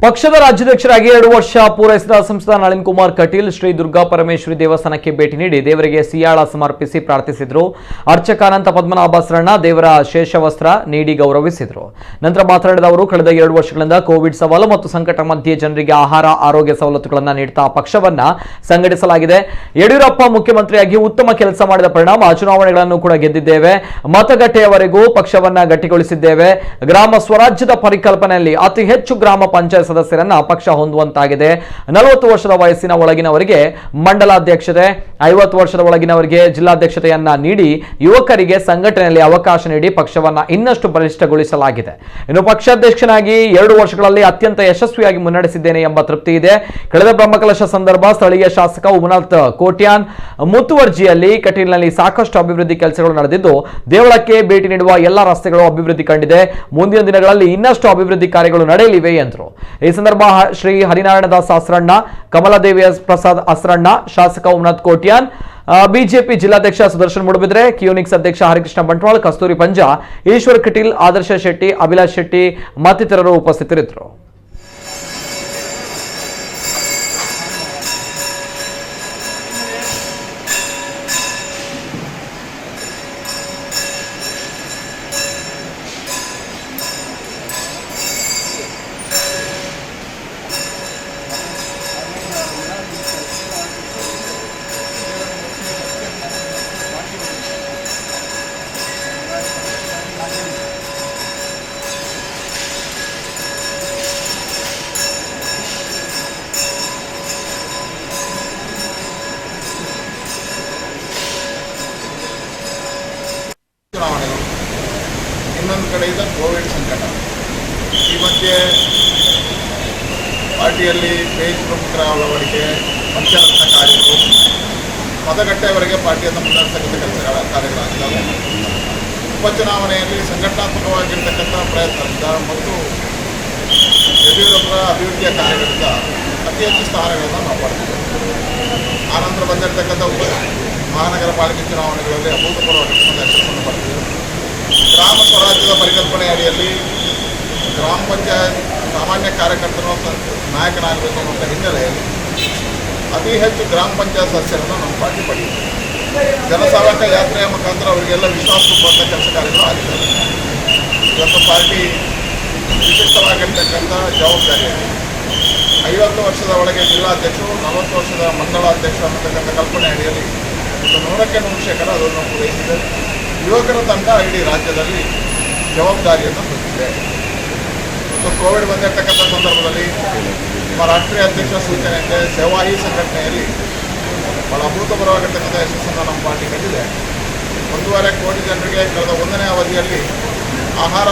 ಪಕ್ಷದ ರಾಜ್ಯಾಧ್ಯಕ್ಷರಾಗಿ 2 ವರ್ಷ ಪೂರೈಸಿದ ಸಂಸದ ನಳಿನ್ ಕುಮಾರ್ ಕಟೀಲ್ ಶ್ರೀ ದುರ್ಗಾ ಪರಮೇಶ್ವರಿ ದೇವಸ್ಥಾನಕ್ಕೆ ಭೇಟಿ ನೀಡಿ ದೇವರಿಗೆ ಸಿಯಾಳ ಸಮರ್ಪಿಸಿ ಪ್ರಾರ್ಥಿಸಿದರು. ಅರ್ಚಕಾನಂತ ಪದ್ಮನಾಭ ಶರಣ ದೇವರ ಶೇಷವಸ್ತ್ರ ನೀಡಿ ಗೌರವಿಸಿದರು. ನಂತರ ಮಾತನಾಡಿದ ಅವರು, ಕಳೆದ 2 ವರ್ಷಗಳಿಂದ ಕೋವಿಡ್ ಸವಾಲು ಮತ್ತು ಸಂಕಟ ಮಧ್ಯೆ ಜನರಿಗೆ ಆಹಾರ, ಆರೋಗ್ಯ ಸವಲತ್ತುಗಳನ್ನು ನೀಡುತ್ತಾ ಪಕ್ಷವನ್ನ ಸಂಘಟಿಸಲಾಗಿದೆ. ಯಡಿಯೂರಪ್ಪ ಮುಖ್ಯಮಂತ್ರಿಯಾಗಿ ಉತ್ತಮ ಕೆಲಸ ಮಾಡಿದ ಪರಿಣಾಮ ಚುನಾವಣೆಗಳನ್ನು ಕೂಡ ಗೆದ್ದಿದ್ದೇವೆ. ಮತಗಟ್ಟೆಯವರೆಗೂ ಪಕ್ಷವನ್ನ ಗಟ್ಟಿಗೊಳಿಸಿದ್ದೇವೆ. ಗ್ರಾಮ ಸ್ವರಾಜ್ಯದ ಪರಿಕಲ್ಪನೆಯಲ್ಲಿ ಅತಿ ಹೆಚ್ಚು ಗ್ರಾಮ ಪಂಚಾಯತ್ ಸದಸ್ಯರನ್ನ ಪಕ್ಷ ಹೊಂದುವಂತಾಗಿದೆ. 40 ವರ್ಷದ ವಯಸ್ಸಿನ ಒಳಗಿನವರಿಗೆ ಮಂಡಲಾಧ್ಯಕ್ಷತೆ, 50 ವರ್ಷದ ಒಳಗಿನವರಿಗೆ ಜಿಲ್ಲಾಧ್ಯಕ್ಷತೆಯನ್ನ ನೀಡಿ ಯುವಕರಿಗೆ ಸಂಘಟನೆಯಲ್ಲಿ ಅವಕಾಶ ನೀಡಿ ಪಕ್ಷವನ್ನ ಇನ್ನಷ್ಟು ಬಲಿಷ್ಠಗೊಳಿಸಲಾಗಿದೆ. ಇನ್ನು ಪಕ್ಷಾಧ್ಯಕ್ಷನಾಗಿ 2 ವರ್ಷಗಳಲ್ಲಿ ಅತ್ಯಂತ ಯಶಸ್ವಿಯಾಗಿ ಮುನ್ನಡೆಸಿದ್ದೇನೆ ಎಂಬ ತೃಪ್ತಿ ಇದೆ. ಕಳೆದ ಬ್ರಹ್ಮಕಲಶ ಸಂದರ್ಭ ಸ್ಥಳೀಯ ಶಾಸಕ ಉಮನಾಥ್ ಕೋಟ್ಯಾನ್ ಮುತುವರ್ಜಿಯಲ್ಲಿ ಕಟೀಲ್ನಲ್ಲಿ ಸಾಕಷ್ಟು ಅಭಿವೃದ್ಧಿ ಕೆಲಸಗಳು ನಡೆದಿದ್ದು, ದೇವಳಕ್ಕೆ ಭೇಟಿ ನೀಡುವ ಎಲ್ಲ ರಸ್ತೆಗಳು ಅಭಿವೃದ್ಧಿ ಕಂಡಿದೆ. ಮುಂದಿನ ದಿನಗಳಲ್ಲಿ ಇನ್ನಷ್ಟು ಅಭಿವೃದ್ಧಿ ಕಾರ್ಯಗಳು ನಡೆಯಲಿವೆ ಎಂದರು. ಈ ಸಂದರ್ಭ ಶ್ರೀ ಹರಿನಾರಾಯಣ ದಾಸ್ ಅಸ್ರಣ್ಣ, ಕಮಲಾದೇವಿ ಪ್ರಸಾದ್ ಅಸ್ರಣ್ಣ, ಶಾಸಕ ಉಮನಾಥ್ ಕೋಟ್ಯಾನ್, ಬಿಜೆಪಿ ಜಿಲ್ಲಾಧ್ಯಕ್ಷ ಸುದರ್ಶನ್ ಮೂಡಬಿದ್ರೆ, ಕಿಯೋನಿಕ್ಸ್ ಅಧ್ಯಕ್ಷ ಹರಿಕೃಷ್ಣ ಬಂಟ್ವಾಳ, ಕಸ್ತೂರಿ ಪಂಜಾ, ಈಶ್ವರ್ ಕಟೀಲ್, ಆದರ್ಶ ಶೆಟ್ಟಿ, ಅಭಿಲಾಷ್ ಶೆಟ್ಟಿ ಮತ್ತಿತರರು ಉಪಸ್ಥಿತರಿದ್ದರು. ಚುನಾವಣೆಗಳು, ಇನ್ನೊಂದು ಕಡೆಯಿಂದ ಕೋವಿಡ್ ಸಂಕಟ. ಈ ಮಧ್ಯೆ ಪಾರ್ಟಿಯಲ್ಲಿ ಪೇಜ್ ಪ್ರಮುಖರ ಅಳವಡಿಕೆ, ಪಂಚರತ್ನ ಕಾರ್ಯಗಳು, ಮತಗಟ್ಟೆಯವರೆಗೆ ಪಾರ್ಟಿಯನ್ನು ಮುನ್ನಡೆಸತಕ್ಕಂಥ ಕಾರ್ಯಗಳಾಗಿದ್ದಾವೆ. ಉಪಚುನಾವಣೆಯಲ್ಲಿ ಸಂಘಟನಾತ್ಮಕವಾಗಿರ್ತಕ್ಕಂಥ ಪ್ರಯತ್ನದಿಂದ ಮತ್ತು ಯಡಿಯೂರಪ್ಪರ ಅಭಿವೃದ್ಧಿಯ ಕಾರ್ಯಗಳಿಂದ ಅತಿ ಹೆಚ್ಚು ಸ್ಥಾನಗಳನ್ನು ನಾವು ಪಡೆದಿದ್ದೇವೆ. ಆನಂತರ ಬಂದಿರತಕ್ಕಂಥ ಮಹಾನಗರ ಪಾಲಿಕೆ ಚುನಾವಣೆಗಳಲ್ಲಿ ಅಭೂತಪೂರ್ವ ಯಶಸ್ಸನ್ನು ಪಡೆದಿದೆ. ಗ್ರಾಮ ಸ್ವರಾಜ್ಯದ ಪರಿಕಲ್ಪನೆ ಅಡಿಯಲ್ಲಿ ಗ್ರಾಮ ಪಂಚಾಯತ್ ಸಾಮಾನ್ಯ ಕಾರ್ಯಕರ್ತರು ನಾಯಕನಾಗಬೇಕು ಅನ್ನುವಂಥ ಹಿನ್ನೆಲೆಯಲ್ಲಿ ಅತಿ ಹೆಚ್ಚು ಗ್ರಾಮ ಪಂಚಾಯತ್ ಸದಸ್ಯರನ್ನು ನಮ್ಮ ಪಾರ್ಟಿ ಪಡೆದಿದೆ. ಜನಸಾವಕ ಯಾತ್ರೆಯ ಮುಖಾಂತರ ಅವರಿಗೆಲ್ಲ ವಿಶ್ವಾಸ ತುಂಬುವಂಥ ಕೆಲಸ ಕಾರ್ಯಗಳು ಆಗಿದ್ದಾವೆ. ಇವತ್ತು ಪಾರ್ಟಿ ವಿಶಿಷ್ಟವಾಗಿರ್ತಕ್ಕಂಥ ಜವಾಬ್ದಾರಿಯಲ್ಲಿ 50 ವರ್ಷದ ಒಳಗೆ ಜಿಲ್ಲಾಧ್ಯಕ್ಷರು, 40 ವರ್ಷದ ಮಂಡಲಾಧ್ಯಕ್ಷರು ಅನ್ನತಕ್ಕಂಥ ಕಲ್ಪನೆ ಅಡಿಯಲ್ಲಿ 100ಕ್ಕೆ 100% ಅದನ್ನು ಪೂರೈಸಿದೆ. ಯುವಕರ ತಂಡ ಇಡೀ ರಾಜ್ಯದಲ್ಲಿ ಜವಾಬ್ದಾರಿಯನ್ನು ಹೊಂದಿದೆ. ಮತ್ತು ಕೋವಿಡ್ ಬಂದಿರತಕ್ಕಂಥ ಸಂದರ್ಭದಲ್ಲಿ ನಮ್ಮ ರಾಷ್ಟ್ರೀಯ ಅಧ್ಯಕ್ಷ ಸೂಚನೆಯಂತೆ ಸೇವಾಹಿ ಸಂಘಟನೆಯಲ್ಲಿ ಭಾಳ ಅಭೂತಪೂರ್ವವಾಗಿರ್ತಕ್ಕಂಥ ಯಶಸ್ಸನ್ನು ನಮ್ಮ ಪಾರ್ಟಿ ಕಂಡಿದೆ. 1.5 ಕೋಟಿ ಜನರಿಗೆ ಕಳೆದ 1ನೇ ಅವಧಿಯಲ್ಲಿ ಆಹಾರ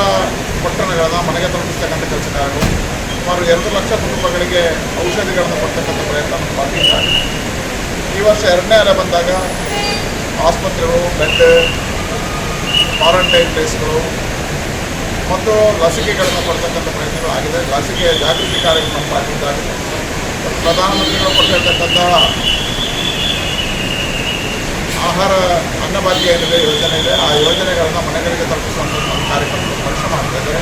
ಪೊಟ್ಟಣಗಳನ್ನು ಮನೆಗೆ ತಲುಪಿಸ್ತಕ್ಕಂಥ ಕೆಲಸ ಕಾರ್ಯಗಳು, ಸುಮಾರು 2 ಲಕ್ಷ ಕುಟುಂಬಗಳಿಗೆ ಔಷಧಿಗಳನ್ನು ಕೊಡ್ತಕ್ಕಂಥ ಪ್ರಯತ್ನ ನಮ್ಮ ಪಾರ್ಟಿಯಿಂದ ಆಗಿದೆ. ಈ ವರ್ಷ 2ನೇ ಅಲೆ ಬಂದಾಗ ಆಸ್ಪತ್ರೆಗಳು, ಬೆಡ್, ಕ್ವಾರಂಟೈನ್ ಪ್ಲೇಸ್ಗಳು ಮತ್ತು ಲಸಿಕೆಗಳನ್ನು ಕೊಡ್ತಕ್ಕಂಥ ಪ್ರಯತ್ನಗಳು ಆಗಿದೆ. ಲಸಿಕೆ ಜಾಗೃತಿ ಕಾರ್ಯಕ್ರಮ ನಮ್ಮ ಪಾರ್ಟಿಯಿಂದ ಆಗಿದೆ. ಪ್ರಧಾನಮಂತ್ರಿಗಳು ಕೊಟ್ಟಿರ್ತಕ್ಕಂಥ ಆಹಾರ ಅನ್ನಭಾಗ್ಯ ಏನಿದೆ ಯೋಜನೆ ಇದೆ, ಆ ಯೋಜನೆಗಳನ್ನು ಮನೆಗಳಿಗೆ ತಲುಪಿಸುವಂಥ ಕಾರ್ಯಕ್ರಮ ಪರಿಶ್ರಮ ಮಾಡ್ತಾ ಇದ್ದಾರೆ.